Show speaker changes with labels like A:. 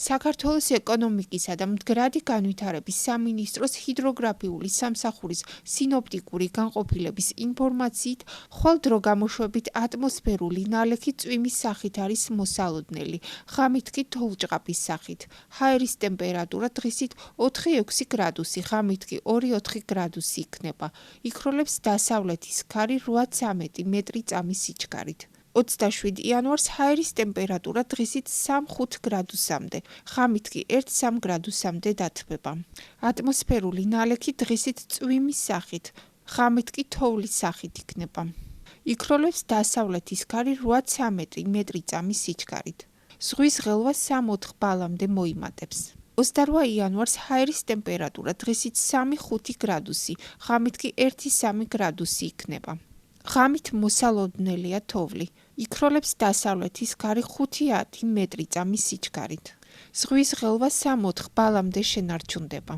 A: საქართველოს ეკონომიკისა და მდგრადი განვითარების სამინისტროს ჰიდროგრაფიული სამსახურის სინოპტიკური განყოფილების ინფორმაციით, ხვალ დრო გამოშვებით ატმოსფერული ნალექი წვიმის სახით არის მოსალოდნელი, ღამით კი თოვლჭყაფის სახით. ჰაერის ტემპერატურა დღისით 4-6 გრადუსი, ღამით კი 2-4 გრადუსი იქნება. იქროლებს დასავლეთის ქარი 8-13 მეტრი წამის სიჩქარით. 27 იანვარს ჰაერის ტემპერატურა დღისით 3-5 გრადუსამდე, ღამით კი 1-3 გრადუსამდე დათბება. ატმოსფერული ნალექი დღისით წვიმის სახით, ღამით კი თოვლის სახით იქნება. იქროლებს დასავლეთის ქარი 8-13 მეტრი წამის სიჩქარით. ზღვის ღელვა 3-4 ბალამდე მოიმატებს. 28 იანვარს ჰაერის ტემპერატურა დღისით 3-5 გრადუსი, ღამით კი 1-3 გრადუსი იქნება. ღამით მოსალოდნელია თოვლი. იქროლებს დასავლეთის ქარი 5-10 მეტრი წამის სიჩქარით. ზღვის ღელვა 3-4 ბალამდე შენარჩუნდება.